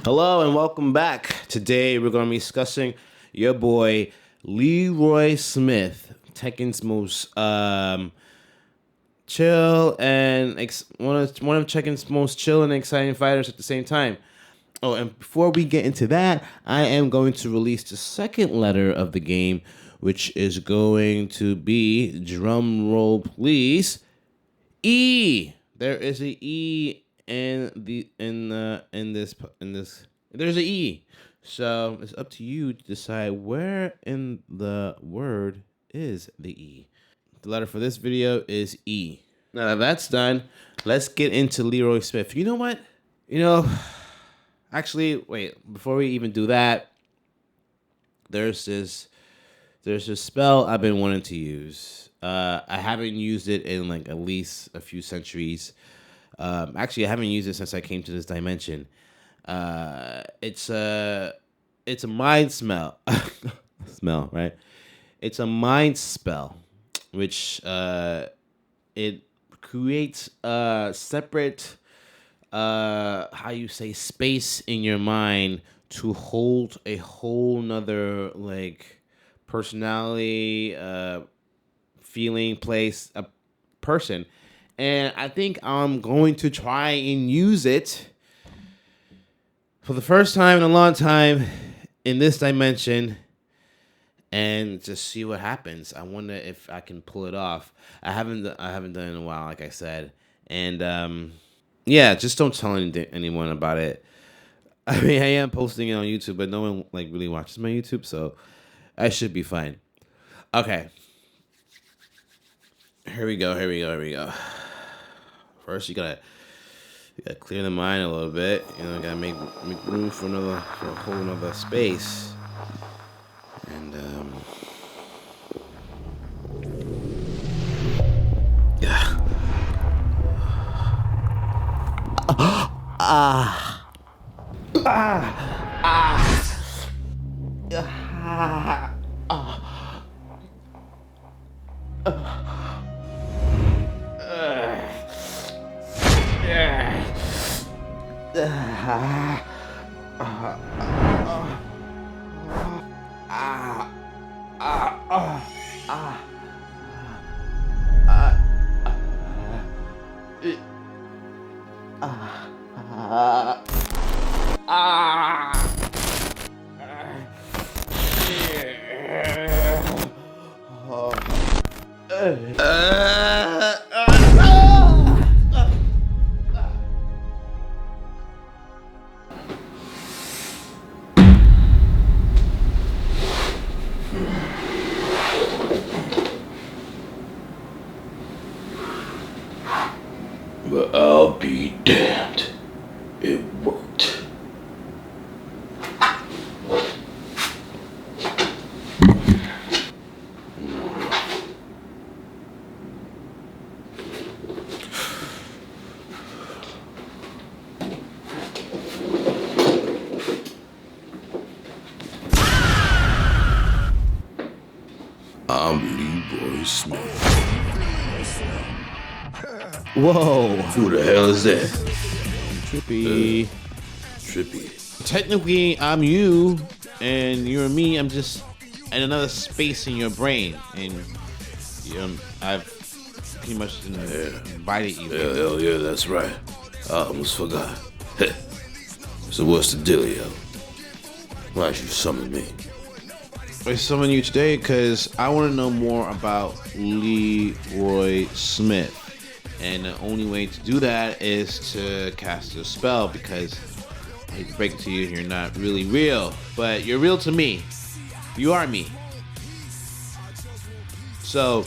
Hello and welcome back. Today we're going to be discussing your boy Leroy Smith, Tekken's most chill and one of Tekken's most chill and exciting fighters at the same time. Oh, and before we get into that, I am going to release the second letter of the game, which is going to be, drum roll please, E. There is a E in this. There's a E. So it's up to you to decide where in the word is the E. The letter for this video is E. Now that that's done, let's get into Leroy Smith. You know what? Actually, wait. Before we even do that, there's this spell I've been wanting to use. I haven't used it in like at least a few centuries. Actually, I haven't used it since I came to this dimension. It's a mind smell. Smell, right? It's a mind spell, which it creates a separate how you say space in your mind to hold a whole nother like personality, feeling, place, a person. And I think I'm going to try and use it for the first time in a long time in this dimension and just see what happens. I wonder if I can pull it off. I haven't done it in a while, like I said. And yeah, just don't tell anyone about it. I mean, I am posting it on YouTube, but no one like really watches my YouTube, so I should be fine. Okay. Here we go. First, you gotta clear the mind a little bit. Gotta make room for a whole nother space. And yeah. But I'll be damned. It worked. I'm Leroy Smith. Whoa. Who the hell is that? Trippy. Trippy. Technically, I'm you, and you're me. I'm just in another space in your brain, and I've pretty much invited you. Hell yeah, that's right. I almost forgot. So what's the dealio? Why'd you summon me? I summoned you today because I want to know more about Leroy Smith. And the only way to do that is to cast a spell, because I hate to break it to you, you're not really real, but you're real to me. You are me. So,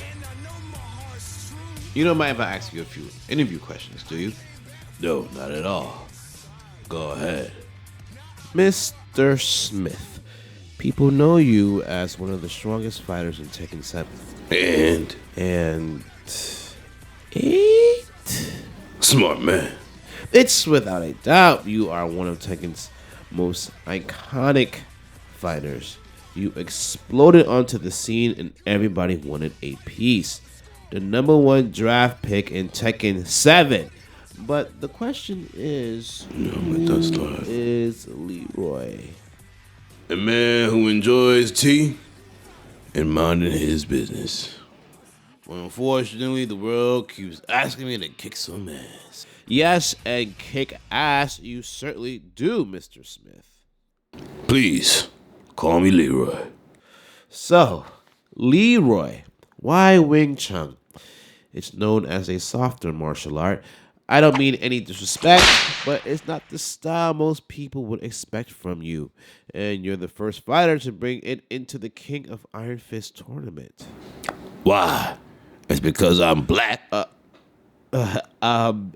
you don't mind if I ask you a few interview questions, do you? No, not at all. Go ahead. Mr. Smith, people know you as one of the strongest fighters in Tekken 7. And 8? smart man. It's without a doubt you are one of Tekken's most iconic fighters. You exploded onto the scene and everybody wanted a piece. The #1 draft pick in Tekken 7. But the question is, No, my done who started. is Leroy? A man who enjoys tea and minding his business. Well, unfortunately, the world keeps asking me to kick some ass. Yes, and kick ass you certainly do, Mr. Smith. Please, call me Leroy. So, Leroy, why Wing Chun? It's known as a softer martial art. I don't mean any disrespect, but it's not the style most people would expect from you. And you're the first fighter to bring it into the King of Iron Fist tournament. Why? It's because I'm black. I'm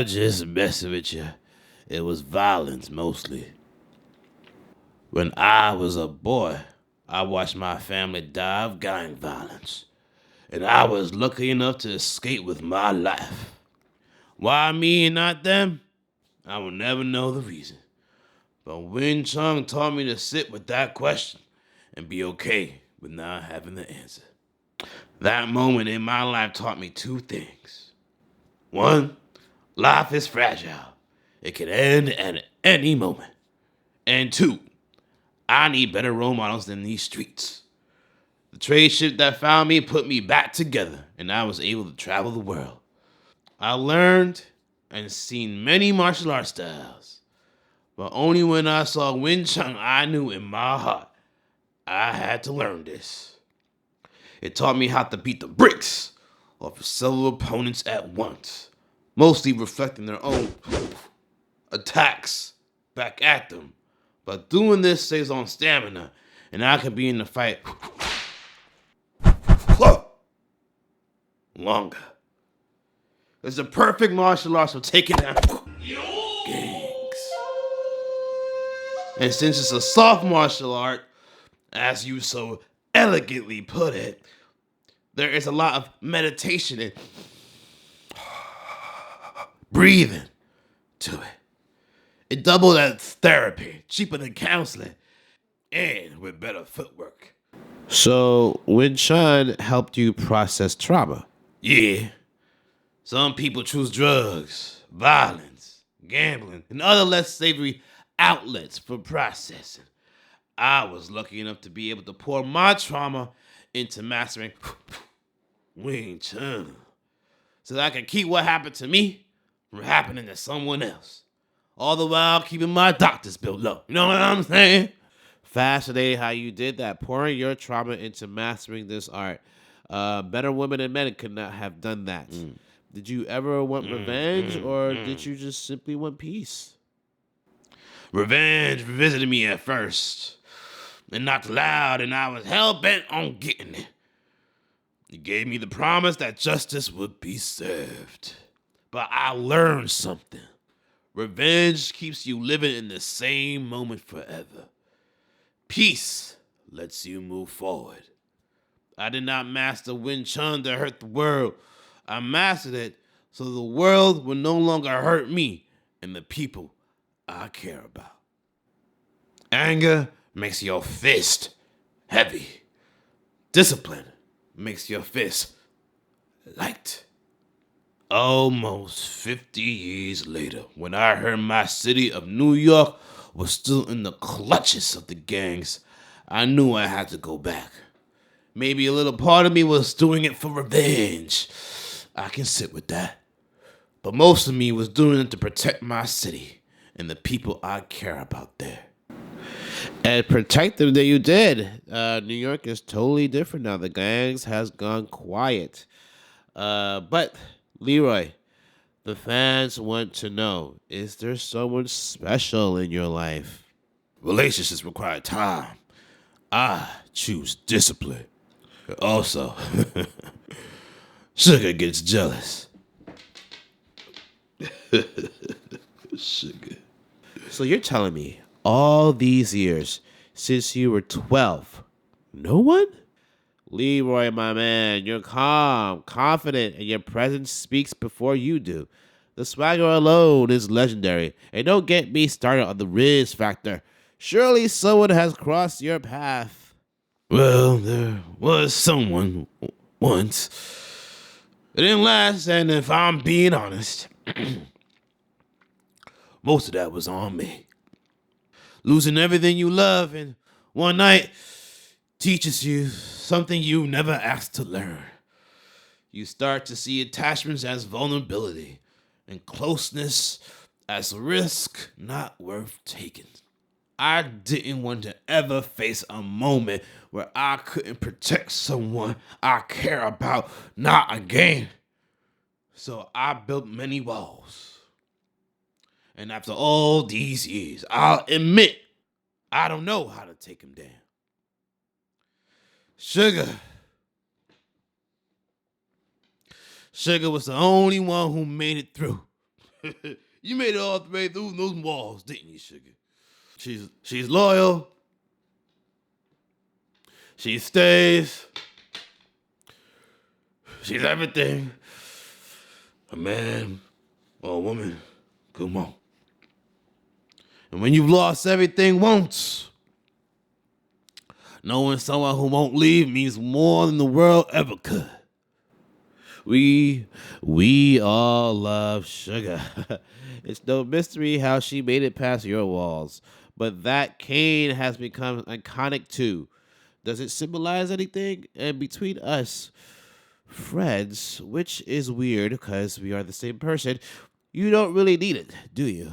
just messing with you. It was violence mostly. When I was a boy, I watched my family die of gang violence. And I was lucky enough to escape with my life. Why me and not them? I will never know the reason. But Wing Chun taught me to sit with that question and be okay with not having the answer. That moment in my life taught me two things. One, life is fragile. It can end at any moment. And two, I need better role models than these streets. The trade ship that found me put me back together, and I was able to travel the world. I learned and seen many martial art styles, but only when I saw Wing Chun, I knew in my heart I had to learn this. It taught me how to beat the bricks off of several opponents at once, mostly reflecting their own attacks back at them. But doing this saves on stamina, and I can be in the fight longer. It's the perfect martial arts for taking down gangs. And since it's a soft martial art, as you so elegantly put it, there is a lot of meditation and breathing to it. It doubled as therapy, cheaper than counseling, and with better footwork. So, Wing Chun helped you process trauma. Yeah, some people choose drugs, violence, gambling, and other less savory outlets for processing. I was lucky enough to be able to pour my trauma into mastering Wing Chun so that I can keep what happened to me from happening to someone else. All the while keeping my doctor's bill low. You know what I'm saying? Fascinating how you did that, pouring your trauma into mastering this art. Better women and men could not have done that. Did you ever want revenge, or did you just simply want peace? Revenge visited me at first. It knocked loud, and I was hell bent on getting it. It gave me the promise that justice would be served. But I learned something. Revenge keeps you living in the same moment forever. Peace lets you move forward. I did not master Wing Chun to hurt the world. I mastered it so the world will no longer hurt me and the people I care about. Anger makes your fist heavy. Discipline makes your fist light. Almost 50 years later, when I heard my city of New York was still in the clutches of the gangs, I knew I had to go back. Maybe a little part of me was doing it for revenge. I can sit with that. But most of me was doing it to protect my city and the people I care about there. And protect them that you did. New York is totally different now. The gangs has gone quiet. But Leroy, the fans want to know, is there someone special in your life? Relationships require time. I choose discipline. Also, sugar gets jealous. Sugar. So you're telling me all these years, since you were 12, no one? Leroy, my man, you're calm, confident, and your presence speaks before you do. The swagger alone is legendary. And don't get me started on the Riz factor. Surely someone has crossed your path. Well, there was someone once. It didn't last, and if I'm being honest, most of that was on me. Losing everything you love in one night teaches you something you never asked to learn. You start to see attachments as vulnerability and closeness as risk not worth taking. I didn't want to ever face a moment where I couldn't protect someone I care about, not again. So I built many walls. And after all these years, I'll admit I don't know how to take them down. Sugar. Sugar was the only one who made it through. You made it all the way through those walls, didn't you, Sugar? She's loyal. She stays. She's everything a man or a woman could want. And when you've lost everything once, knowing someone who won't leave means more than the world ever could. We all love Sugar. It's no mystery how she made it past your walls. But that cane has become iconic too. Does it symbolize anything? And between us, friends, which is weird because we are the same person, you don't really need it, do you?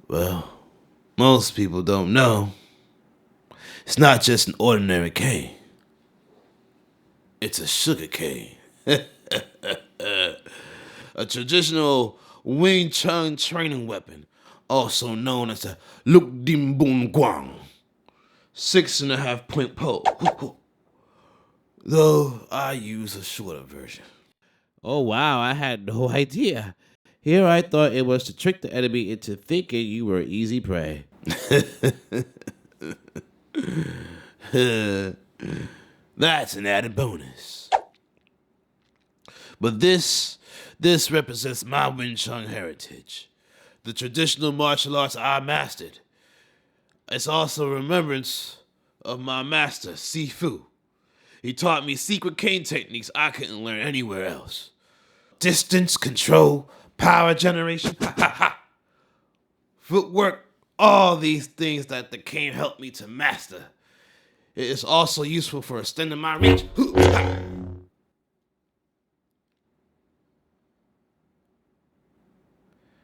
Well, most people don't know. It's not just an ordinary cane. It's a sugar cane. A traditional Wing Chun training weapon, also known as a Luk Dim Boom Guang. 6.5 point pole. Though I use a shorter version. Oh, wow, I had no idea. Here I thought it was to trick the enemy into thinking you were easy prey. That's an added bonus. But this represents my Wing Chun heritage. The traditional martial arts I mastered. It's also a remembrance of my master, Sifu. He taught me secret cane techniques I couldn't learn anywhere else. Distance, control, power generation, footwork, all these things that the cane helped me to master. It is also useful for extending my reach.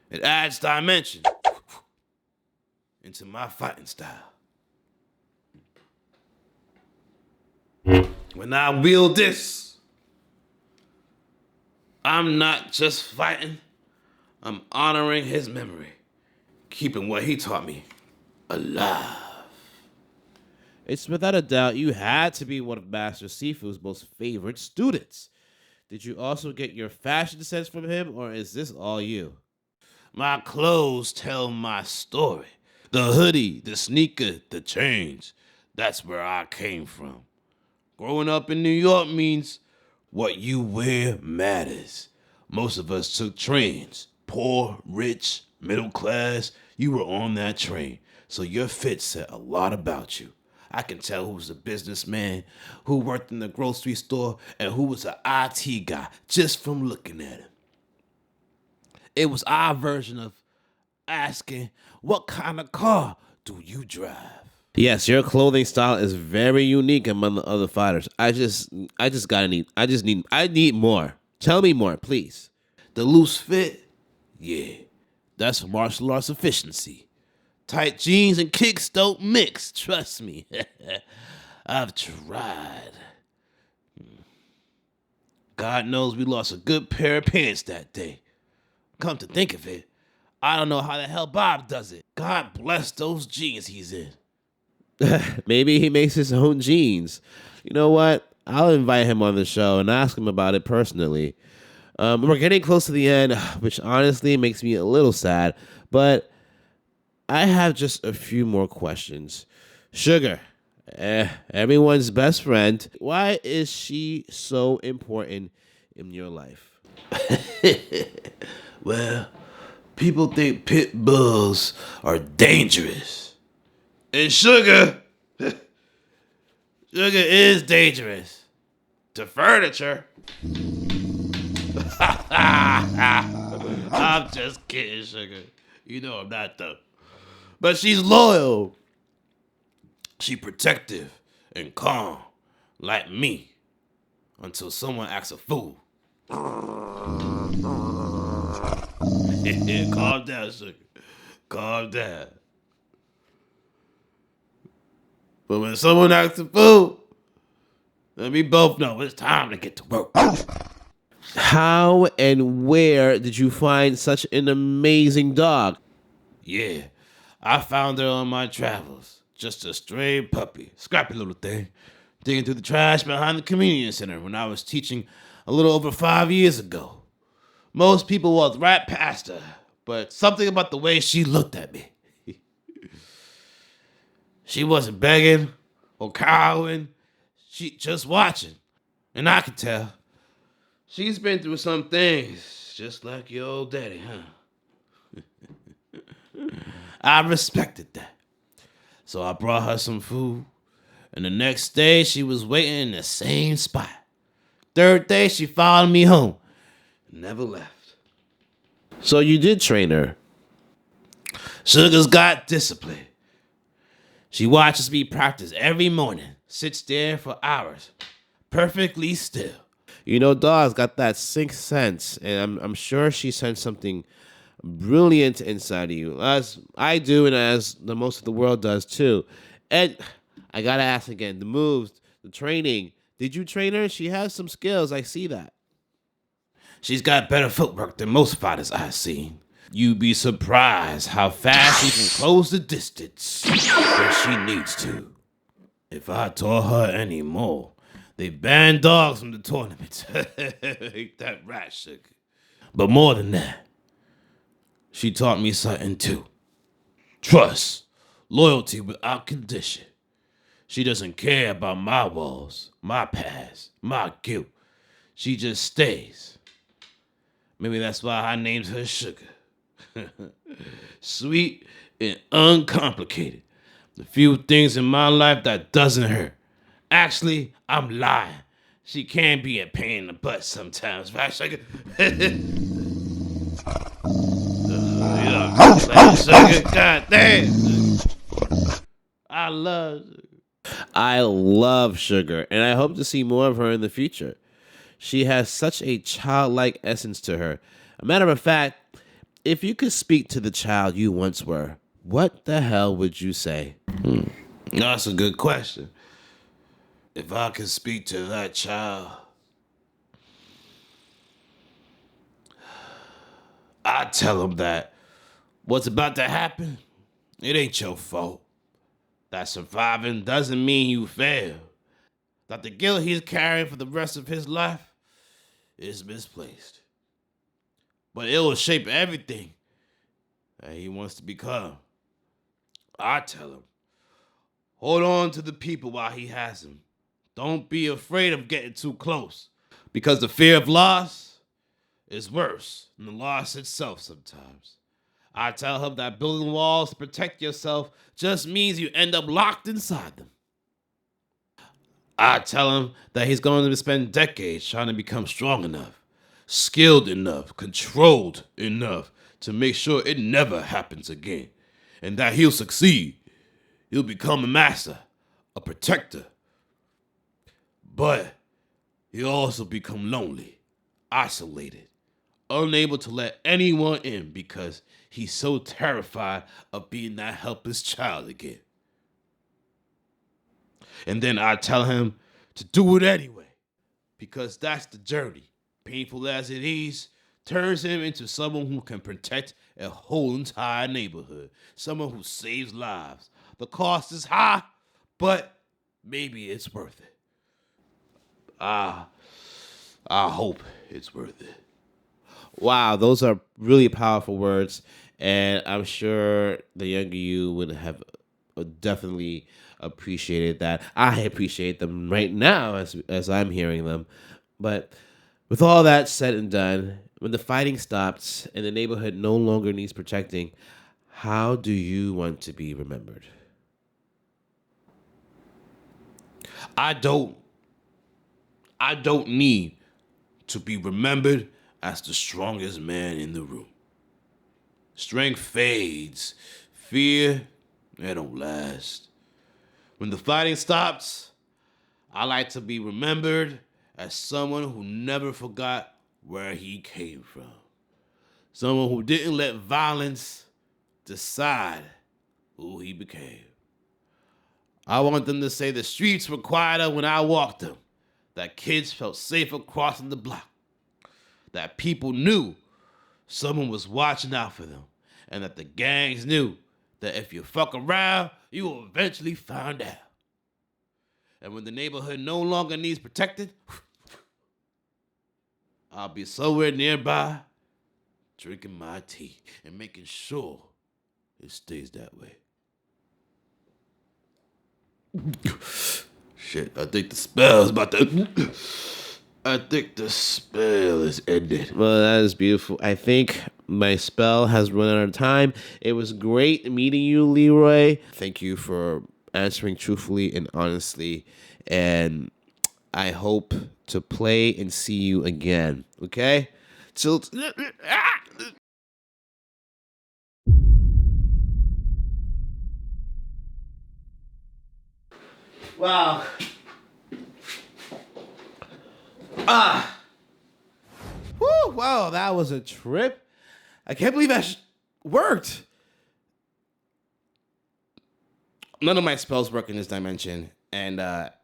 It adds dimension into my fighting style. When I wield this, I'm not just fighting, I'm honoring his memory, keeping what he taught me alive. It's without a doubt you had to be one of Master Sifu's most favorite students. Did you also get your fashion sense from him, or is this all you? My clothes tell my story. The hoodie, the sneaker, the chains. That's where I came from. Growing up in New York means what you wear matters. Most of us took trains. Poor, rich, middle class. You were on that train. So your fit said a lot about you. I can tell who was a businessman, who worked in the grocery store, and who was an IT guy just from looking at him. It was our version of asking, what kind of car do you drive? Yes, your clothing style is very unique among the other fighters. I need more. Tell me more, please. The loose fit? Yeah, that's martial arts efficiency. Tight jeans and kicks don't mix, trust me. I've tried. God knows we lost a good pair of pants that day. Come to think of it, I don't know how the hell Bob does it. God bless those jeans he's in. Maybe he makes his own jeans. You know what? I'll invite him on the show and ask him about it personally. We're getting close to the end, which honestly makes me a little sad, but I have just a few more questions. Sugar, everyone's best friend. Why is she so important in your life? Well, people think pit bulls are dangerous. And Sugar is dangerous. To furniture. I'm just kidding, Sugar. You know I'm not though. But she's loyal. She protective and calm, like me, until someone acts a fool. Calm down, Sugar. Calm down. But when someone acts a fool, then we both know it's time to get to work. How and where did you find such an amazing dog? Yeah, I found her on my travels. Just a stray puppy, scrappy little thing, digging through the trash behind the community center when I was teaching a little over 5 years ago. Most people walked right past her, but something about the way she looked at me. She wasn't begging or cowing, she just watching. And I could tell. She's been through some things, just like your old daddy, huh? I respected that. So I brought her some food, and the next day she was waiting in the same spot. Third day she followed me home, never left. So you did train her. Sugar's got discipline. She watches me practice every morning, sits there for hours, perfectly still. You know, dogs got that sixth sense, and I'm sure she sensed something brilliant inside of you, as I do, and as the most of the world does too. And I gotta ask again: the moves, the training. Did you train her? She has some skills. I see that. She's got better footwork than most fighters I've seen. You'd be surprised how fast she can close the distance when she needs to. If I taught her any more, they ban dogs from the tournament. Ain't that right, Sugar? But more than that, she taught me something too. Trust, loyalty without condition. She doesn't care about my walls, my past, my guilt. She just stays. Maybe that's why I named her Sugar. Sweet and uncomplicated. The few things in my life that doesn't hurt. Actually, I'm lying. She can be a pain in the butt sometimes, right, Sugar? Sugar, God damn. I love Sugar, and I hope to see more of her in the future. She has such a childlike essence to her. A matter of fact, if you could speak to the child you once were, what the hell would you say? That's a good question. If I could speak to that child, I'd tell him that what's about to happen, it ain't your fault. That surviving doesn't mean you failed. That the guilt he's carrying for the rest of his life is misplaced. But it will shape everything that he wants to become. I tell him, hold on to the people while he has them. Don't be afraid of getting too close, because the fear of loss is worse than the loss itself sometimes. I tell him that building walls to protect yourself just means you end up locked inside them. I tell him that he's going to spend decades trying to become strong enough, skilled enough, controlled enough to make sure it never happens again, and that he'll succeed. He'll become a master, a protector. But he'll also become lonely, isolated, unable to let anyone in because he's so terrified of being that helpless child again. And then I tell him to do it anyway, because that's the journey. Painful as it is, turns him into someone who can protect a whole entire neighborhood, someone who saves lives. The cost is high, but maybe it's worth it. I hope it's worth it. Wow, those are really powerful words, and I'm sure the younger you would have definitely appreciated that. I appreciate them right now as I'm hearing them. But with all that said and done, when the fighting stops and the neighborhood no longer needs protecting, how do you want to be remembered? I don't need to be remembered as the strongest man in the room. Strength fades. Fear, it don't last. When the fighting stops, I like to be remembered as someone who never forgot where he came from. Someone who didn't let violence decide who he became. I want them to say the streets were quieter when I walked them, that kids felt safer crossing the block, that people knew someone was watching out for them, and that the gangs knew that if you fuck around, you will eventually find out. And when the neighborhood no longer needs protected, I'll be somewhere nearby, drinking my tea and making sure it stays that way. Shit, I think the spell is about to. I think the spell is ended. Well, that is beautiful. I think my spell has run out of time. It was great meeting you, Leroy. Thank you for answering truthfully and honestly. And I hope to play and see you again. Okay? So. Wow. Whew, wow, that was a trip. I can't believe that worked. None of my spells work in this dimension. And that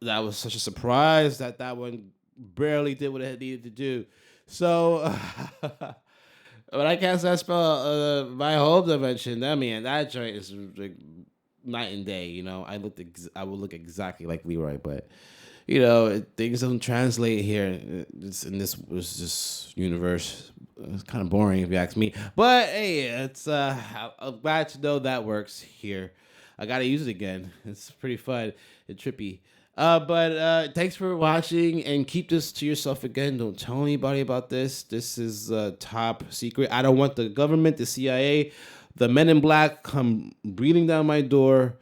was such a surprise that one barely did what it needed to do. So, when I cast that spell, my home dimension, that joint is like night and day. You know, I would look exactly like Leroy, but you know, things don't translate here. It's in this universe. It's kind of boring if you ask me. But hey, I'm glad to know that works here. I gotta use it again. It's pretty fun and trippy. But thanks for watching, and keep this to yourself again. Don't tell anybody about this. This is top secret. I don't want the government, the CIA, the men in black come breathing down my door.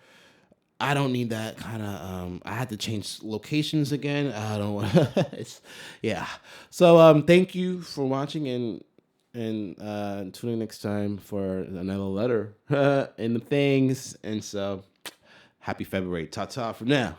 I don't need that kind of. I had to change locations again. I don't want. Yeah. So thank you for watching, and tune in next time for another letter in the things. And so, happy February. Ta ta for now.